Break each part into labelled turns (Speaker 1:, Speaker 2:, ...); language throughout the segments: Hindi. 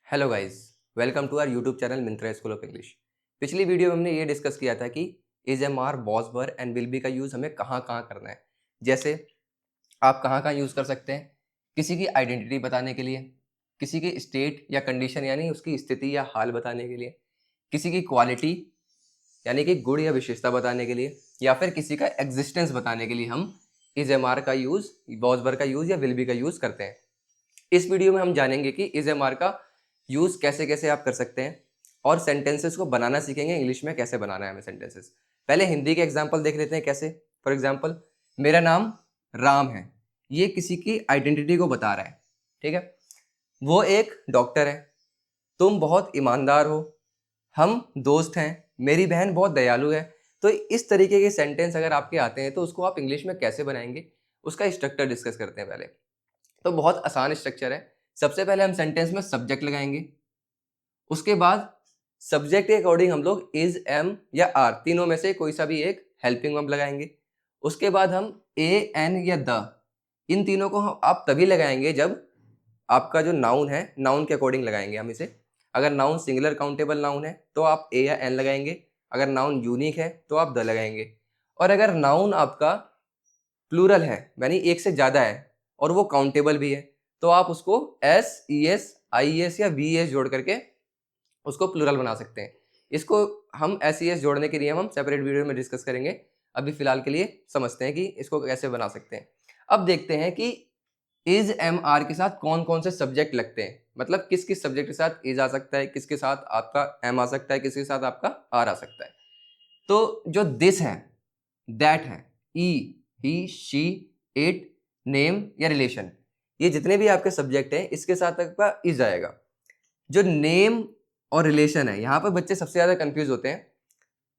Speaker 1: Hello guys, welcome to our YouTube channel Myntra school of English. पिछली वीडियो में हमने ये डिस्कस किया था कि is am are, was were and will be का यूज़ हमें कहाँ कहाँ करना है। जैसे आप कहाँ कहाँ यूज़ कर सकते हैं, किसी की आइडेंटिटी बताने के लिए, किसी की स्टेट या कंडीशन यानी उसकी स्थिति या हाल बताने के लिए, किसी की क्वालिटी यानी कि गुण या विशेषता बताने के लिए, या फिर किसी का एग्जिस्टेंस बताने के लिए हम इज एम आर का यूज़, वॉज वर का यूज़ या विल बी का यूज़ करते हैं। इस वीडियो में हम जानेंगे कि इज एम आर का यूज़ कैसे कैसे आप कर सकते हैं और सेंटेंसेस को बनाना सीखेंगे इंग्लिश में कैसे बनाना है हमें सेंटेंसेस। पहले हिंदी के एग्जाम्पल देख लेते हैं कैसे। फॉर एग्जाम्पल, मेरा नाम राम है, ये किसी की आइडेंटिटी को बता रहा है। ठीक है, वो एक डॉक्टर है, तुम बहुत ईमानदार हो, हम दोस्त हैं, मेरी बहन बहुत दयालु है। तो इस तरीके के सेंटेंस अगर आपके आते हैं तो उसको आप इंग्लिश में कैसे बनाएंगे, उसका स्ट्रक्चर डिस्कस करते हैं पहले। तो बहुत आसान स्ट्रक्चर है। सबसे पहले हम सेंटेंस में सब्जेक्ट लगाएंगे, उसके बाद सब्जेक्ट के अकॉर्डिंग हम लोग इज, एम या आर तीनों में से कोई सा भी एक हेल्पिंग वर्ब लगाएंगे। उसके बाद हम ए, एन या द, इन तीनों को हम आप तभी लगाएंगे जब आपका जो नाउन है, नाउन के अकॉर्डिंग लगाएंगे हम इसे। अगर नाउन सिंगुलर काउंटेबल नाउन है तो आप ए या एन लगाएंगे, अगर नाउन यूनिक है तो आप द लगाएंगे। और अगर नाउन आपका प्लूरल है यानी एक से ज्यादा है और वो काउंटेबल भी है तो आप उसको S, E S, I S या वी एस जोड़ करके उसको प्लूरल बना सकते हैं। इसको हम एस ई एस जोड़ने के लिए हम सेपरेट वीडियो में डिस्कस करेंगे। अभी फिलहाल के लिए समझते हैं कि इसको कैसे बना सकते हैं। अब देखते हैं कि इज एम आर के साथ कौन कौन से सब्जेक्ट लगते हैं, मतलब किस किस सब्जेक्ट के साथ इज आ सकता है, किसके साथ आपका एम आ सकता है, किसके साथ आपका आर आ सकता है। तो जो दिस है, दैट है, ई, ही, शी, इट, नेम या रिलेशन, ये जितने भी आपके सब्जेक्ट हैं इसके साथ आपका इज आएगा। जो नेम और रिलेशन है, यहाँ पर बच्चे सबसे ज्यादा कंफ्यूज होते हैं।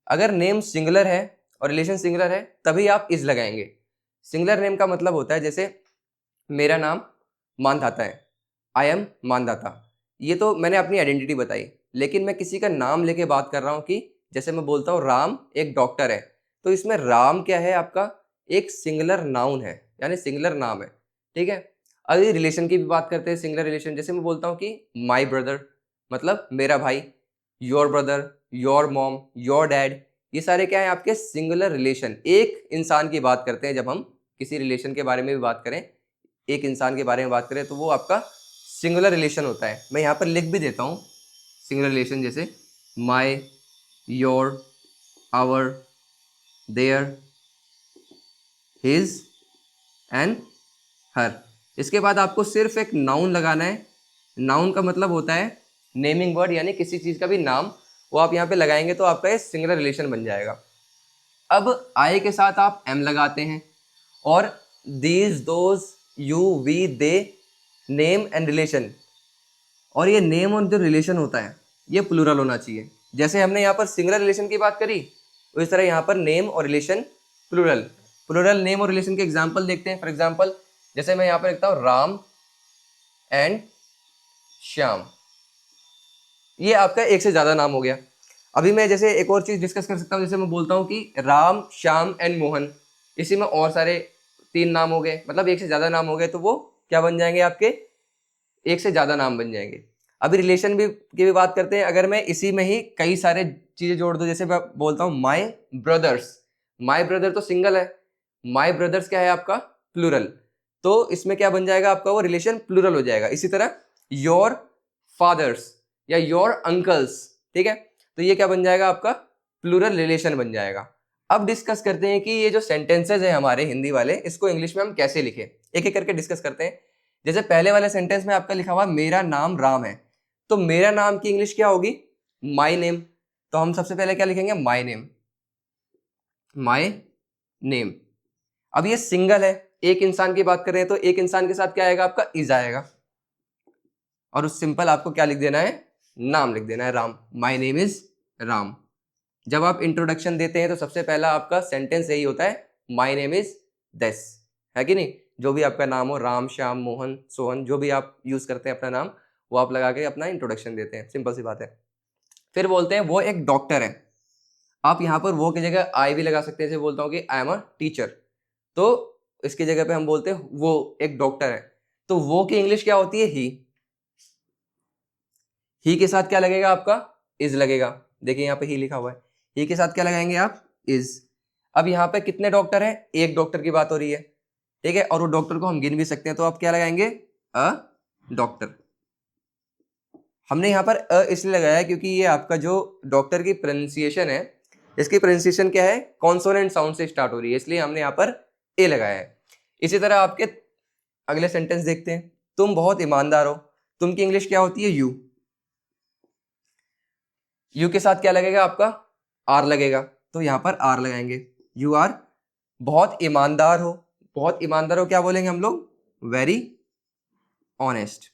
Speaker 1: अगर नेम सिंगुलर है और रिलेशन सिंगुलर है तभी आप इज लगाएंगे। सिंगुलर नेम का मतलब होता है जैसे मेरा नाम मानधाता है, आई एम मानधाता। ये तो मैंने अपनी आइडेंटिटी बताई, लेकिन मैं किसी का नाम लेके बात कर रहा हूँ कि जैसे मैं बोलता हूँ राम एक डॉक्टर है, तो इसमें राम क्या है, आपका एक सिंगुलर नाउन है यानी सिंगुलर नाम है। ठीक है, अगर रिलेशन की भी बात करते हैं, सिंगुलर रिलेशन, जैसे मैं बोलता हूँ कि माई ब्रदर मतलब मेरा भाई, your brother, your mom, your dad, ये सारे क्या है आपके सिंगुलर रिलेशन। एक इंसान की बात करते हैं जब हम किसी रिलेशन के बारे में भी बात करें, एक इंसान के बारे में बात करें तो वो आपका सिंगुलर रिलेशन होता है। मैं यहाँ पर लिख भी देता हूँ सिंगुलर रिलेशन, जैसे my, your, our, their, his and her. इसके बाद आपको सिर्फ एक नाउन लगाना है। नाउन का मतलब होता है नेमिंग वर्ड, यानी किसी चीज का भी नाम, वो आप यहाँ पे लगाएंगे तो आपका ये सिंगुलर रिलेशन बन जाएगा। अब आई के साथ आप एम लगाते हैं और these, those, you, we, they, name and relation, और ये नेम और जो रिलेशन होता है ये प्लूरल होना चाहिए। जैसे हमने यहाँ पर सिंगुलर रिलेशन की बात करी, उस तरह यहाँ पर नेम और रिलेशन प्लूरल। प्लूरल नेम और रिलेशन के एग्जाम्पल देखते हैं। फॉर एग्जाम्पल, जैसे मैं यहाँ पर लिखता हूँ राम एंड श्याम, ये आपका एक से ज्यादा नाम हो गया। अभी मैं जैसे एक और चीज डिस्कस कर सकता हूँ, जैसे मैं बोलता हूँ कि राम, श्याम एंड मोहन, इसी में और सारे तीन नाम हो गए, मतलब एक से ज्यादा नाम हो गए, तो वो क्या बन जाएंगे आपके, एक से ज्यादा नाम बन जाएंगे। अभी रिलेशन भी की भी बात करते हैं। अगर मैं इसी में ही कई सारे चीजें जोड़ दूं, जैसे मैं बोलता हूँ माई ब्रदर्स, माई ब्रदर तो सिंगल है, माई ब्रदर्स क्या है आपका प्लूरल, तो इसमें क्या बन जाएगा आपका, वो रिलेशन प्लूरल हो जाएगा। इसी तरह योर फादर्स या योर अंकल्स, ठीक है, तो ये क्या बन जाएगा आपका प्लूरल रिलेशन बन जाएगा। अब डिस्कस करते हैं कि ये जो सेंटेंसेस है हमारे हिंदी वाले, इसको इंग्लिश में हम कैसे लिखें, एक एक करके डिस्कस करते हैं। जैसे पहले वाले सेंटेंस में आपका लिखा हुआ मेरा नाम राम है, तो मेरा नाम की इंग्लिश क्या होगी, माई नेम। तो हम सबसे पहले क्या लिखेंगे, माई नेम, माई नेम। अब ये सिंगल है, एक इंसान की बात कर रहे हैं, तो एक इंसान के साथ क्या आएगा आपका इज आएगा, और उस सिंपल आपको क्या लिख देना है, नाम लिख देना है Ram, my name is Ram. जब आप इंट्रोडक्शन देते हैं तो सबसे पहला आपका सेंटेंस यही होता है, माई नेम इज दिस, है कि नहीं। जो भी आपका नाम हो, राम, श्याम, मोहन, सोहन, जो भी आप यूज करते हैं अपना नाम, वो आप लगा के अपना इंट्रोडक्शन देते हैं, सिंपल सी बात है। फिर बोलते हैं वो एक डॉक्टर है, आप यहाँ पर वो की जगह आई भी लगा सकते हैं। जैसे बोलता हूँ कि आई एम अ टीचर, तो इसकी जगह पे हम बोलते हैं वो एक डॉक्टर है, तो वो की इंग्लिश क्या होती है, ही। ही के साथ क्या लगेगा आपका, इज लगेगा। देखिए यहाँ पे ही लिखा हुआ है, ही के साथ क्या लगाएंगे आप, इज। अब यहाँ पे कितने डॉक्टर हैं, एक डॉक्टर की बात हो रही है, ठीक है, और वो डॉक्टर को हम गिन भी सकते हैं, तो आप क्या लगाएंगे, अ डॉक्टर। हमने यहाँ पर अ इसलिए लगाया क्योंकि ये आपका जो डॉक्टर की प्रोनाउंसिएशन है, इसकी प्रोनाउंसिएशन क्या है, कॉन्सोनेंट साउंड से स्टार्ट हो रही है, इसलिए हमने यहाँ पर ए लगाया है। इसी तरह आपके अगले सेंटेंस देखते हैं, तुम बहुत ईमानदार हो। तुम की इंग्लिश क्या होती है, यू। यू के साथ क्या लगेगा आपका, आर लगेगा, तो यहां पर आर लगाएंगे, यू आर बहुत ईमानदार हो। बहुत ईमानदार हो क्या बोलेंगे हम लोग, very honest,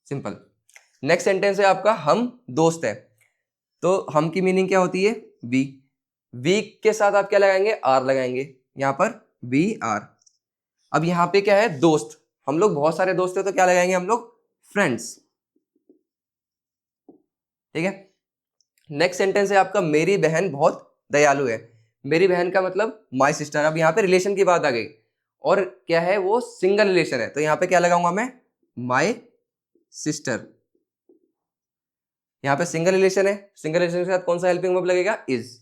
Speaker 1: simple. Next sentence है आपका, हम दोस्त है। तो हम की मीनिंग क्या होती है, वी। वी के साथ आप क्या लगाएंगे, आर लगाएंगे, यहां पर वी आर। अब यहां पे क्या है, दोस्त, हम लोग बहुत सारे दोस्त हैं, तो क्या लगाएंगे हम लोग, फ्रेंड्स, ठीक है। नेक्स्ट सेंटेंस है आपका, मेरी बहन बहुत दयालु है। मेरी बहन का मतलब माय सिस्टर। अब यहाँ पे रिलेशन की बात आ गई, और क्या है वो, सिंगल रिलेशन है, तो यहाँ पे क्या लगाऊंगा मैं, माय सिस्टर। यहाँ पे सिंगल रिलेशन है, सिंगल रिलेशन के साथ कौन सा हेल्पिंग वर्ब लगेगा, इज।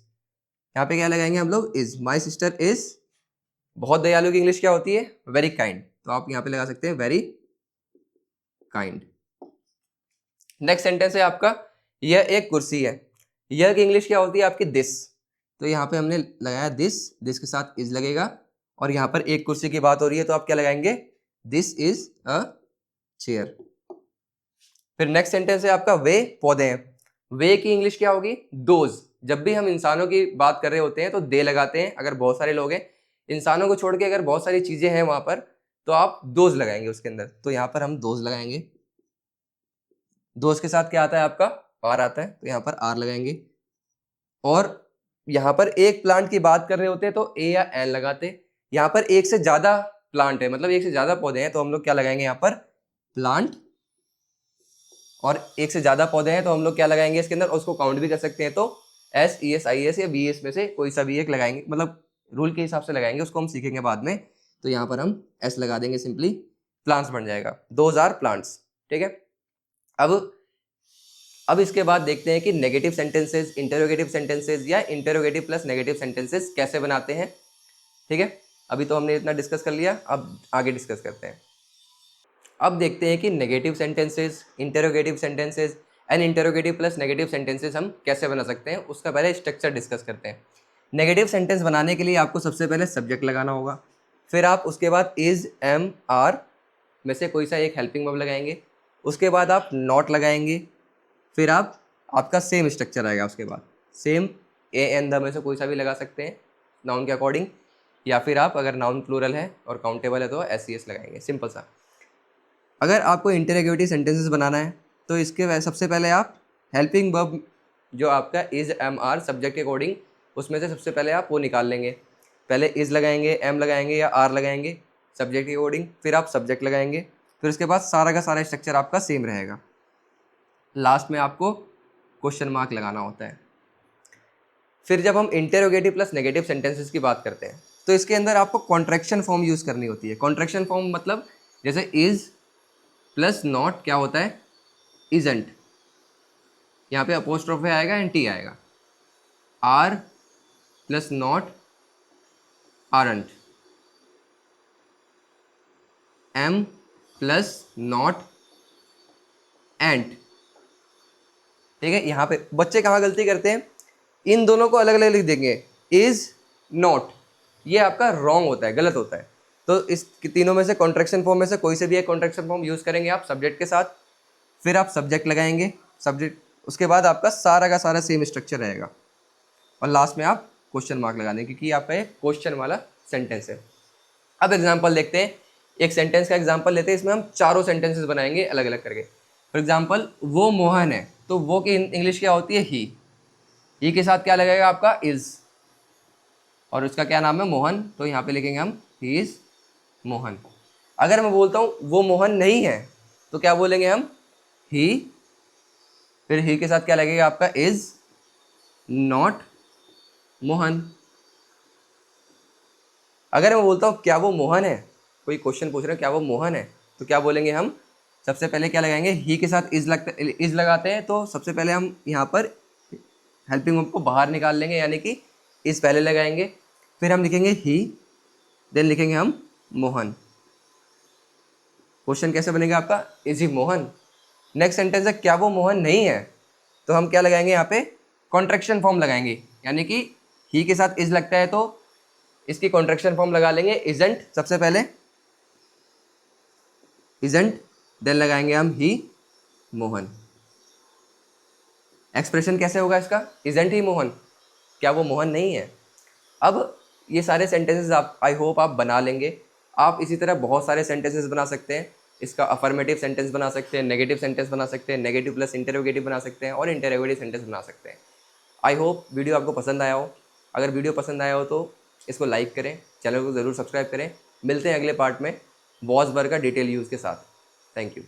Speaker 1: यहाँ पे क्या लगाएंगे हम लोग, इज। माय सिस्टर इज, बहुत दयालु की इंग्लिश क्या होती है, वेरी काइंड, तो आप यहाँ पे लगा सकते हैं वेरी काइंड। नेक्स्ट सेंटेंस है आपका, यह एक कुर्सी है। यह की इंग्लिश क्या होती है आपकी, दिस, तो यहाँ पे हमने लगाया दिस, दिस के साथ इज लगेगा, और यहाँ पर एक कुर्सी की बात हो रही है, तो आप क्या लगाएंगे, दिस इज अ चेयर। फिर नेक्स्ट सेंटेंस है आपका, वे पौधे हैं। वे की इंग्लिश क्या होगी, दोज। जब भी हम इंसानों की बात कर रहे होते हैं तो दे लगाते हैं, अगर बहुत सारे लोग हैं। इंसानों को छोड़ के अगर बहुत सारी चीजें हैं वहां पर, तो आप दोज लगाएंगे उसके अंदर, तो यहाँ पर हम दोज लगाएंगे। दोस्त के साथ क्या आता है आपका, आर आता है, तो यहाँ पर आर लगाएंगे। और यहाँ पर एक प्लांट की बात कर रहे होते हैं तो ए या एन लगाते। यहाँ पर एक से ज्यादा प्लांट है, मतलब एक से ज्यादा पौधे हैं, तो हम लोग क्या लगाएंगे यहाँ पर, प्लांट। और एक से ज्यादा पौधे हैं तो हम लोग क्या लगाएंगे इसके अंदर, उसको काउंट भी कर सकते हैं, तो S E S I S या बी एस में से कोई सा भी एक लगाएंगे, मतलब रूल के हिसाब से लगाएंगे, उसको हम सीखेंगे बाद में। तो यहाँ पर हम एस लगा देंगे, सिंपली प्लांट्स बन जाएगा, दोज आर प्लांट्स, ठीक है। अब इसके बाद देखते हैं कि नेगेटिव सेंटेंसेस, इंटरोगेटिव सेंटेंसेस या इंटरोगेटिव प्लस नेगेटिव सेंटेंसेस कैसे बनाते हैं, ठीक है। अभी तो हमने इतना डिस्कस कर लिया, अब आगे डिस्कस करते हैं। अब देखते हैं कि negative sentences, interrogative sentences and interrogative plus negative sentences हम कैसे बना सकते हैं, उसका पहले स्ट्रक्चर डिस्कस करते हैं। नेगेटिव सेंटेंस बनाने के लिए आपको सबसे पहले सब्जेक्ट लगाना होगा, फिर आप उसके बाद इज, एम, आर में से कोई सा एक हेल्पिंग वर्ब लगाएंगे, उसके बाद आप नॉट लगाएंगे, फिर आपका सेम स्ट्रक्चर आएगा, उसके बाद सेम, ए एन द में से कोई सा भी लगा सकते हैं नाउन के अकॉर्डिंग, या फिर आप अगर नाउन प्लूरल है और काउंटेबल है तो एस सी एस लगाएंगे, सिंपल सा। अगर आपको इंटरोगेटिव सेंटेंसेस बनाना है तो इसके सबसे पहले आप हेल्पिंग वर्ब जो आपका इज, एम, आर सब्जेक्ट के अकॉर्डिंग, उसमें से सबसे पहले आप वो निकाल लेंगे। पहले इज लगाएंगे, एम लगाएंगे या आर लगाएंगे सब्जेक्ट के अकॉर्डिंग, फिर आप सब्जेक्ट लगाएंगे, फिर उसके बाद सारा का सारा स्ट्रक्चर आपका सेम रहेगा। लास्ट में आपको क्वेश्चन मार्क लगाना होता है। फिर जब हम इंटरोगेटिव प्लस नेगेटिव सेंटेंसेस की बात करते हैं तो इसके अंदर आपको कॉन्ट्रैक्शन फॉर्म यूज़ करनी होती है। कॉन्ट्रैक्शन फॉर्म मतलब जैसे इज प्लस नॉट क्या होता है, इजंट, यहाँ पे अपोस्ट्रोफे आएगा एंड टी आएगा। R plus not, aren't. M plus not, ain't, ठीक है। यहाँ पे बच्चे कहाँ गलती करते हैं, इन दोनों को अलग अलग लिख देंगे, इज, नॉट, ये आपका रॉन्ग होता है, गलत होता है। तो इस तीनों में से कॉन्ट्रैक्शन फॉर्म में से कोई से भी एक कॉन्ट्रैक्शन फॉर्म यूज़ करेंगे आप सब्जेक्ट के साथ, फिर आप सब्जेक्ट लगाएंगे, सब्जेक्ट, उसके बाद आपका सारा का सारा सेम स्ट्रक्चर रहेगा, और लास्ट में आप क्वेश्चन मार्क लगा देंगे क्योंकि आपका एक क्वेश्चन वाला सेंटेंस है। अब एग्जाम्पल देखते हैं, एक सेंटेंस का एग्जाम्पल लेते हैं, इसमें हम चारों सेंटेंसेस बनाएंगे अलग अलग करके। फॉर एग्जाम्पल, वो मोहन है, तो वो की इंग्लिश क्या होती है, ही के साथ क्या लगेगा आपका, इज, और उसका क्या नाम है, मोहन, तो यहाँ पे लिखेंगे हम ही इज मोहन। अगर मैं बोलता हूँ वो मोहन नहीं है तो क्या बोलेंगे हम, ही, फिर ही के साथ क्या लगेगा आपका, इज नॉट मोहन। अगर मैं बोलता हूँ क्या वो मोहन है, कोई क्वेश्चन पूछ रहे हैं क्या वो मोहन है, तो क्या बोलेंगे हम, सबसे पहले क्या लगाएंगे, ही के साथ इज लगाते हैं, तो सबसे पहले हम यहाँ पर हेल्पिंग वर्ब को बाहर निकाल लेंगे, यानी कि इज पहले लगाएंगे, फिर हम लिखेंगे ही, देन लिखेंगे हम मोहन। क्वेश्चन कैसे बनेगा आपका, is he Mohan. Next sentence है क्या वो मोहन नहीं है, तो हम क्या लगाएंगे यहाँ पे, कॉन्ट्रैक्शन फॉर्म लगाएंगे, यानी कि ही के साथ इज लगता है तो इसकी कॉन्ट्रैक्शन फॉर्म लगा लेंगे, इजंट सबसे पहले, इजंट, देन लगाएंगे हम ही मोहन। एक्सप्रेशन कैसे होगा इसका, इजंट ही मोहन, क्या वो मोहन नहीं है। अब ये सारे सेंटेंसेस आप, आई होप आप बना लेंगे। आप इसी तरह बहुत सारे सेंटेंसेस बना सकते हैं। इसका अफर्मेटिव सेंटेंस बना सकते हैं, नेगेटिव सेंटेंस बना सकते हैं, नेगेटिव प्लस इंटरोगेटिव बना सकते हैं, और इंटरोगेटिव सेंटेंस बना सकते हैं। आई होप वीडियो आपको पसंद आया हो। अगर वीडियो पसंद आया हो तो इसको लाइक करें, चैनल को ज़रूर सब्सक्राइब करें। मिलते हैं अगले पार्ट में वॉज वर्ब का डिटेल यूज़ के साथ। Thank you.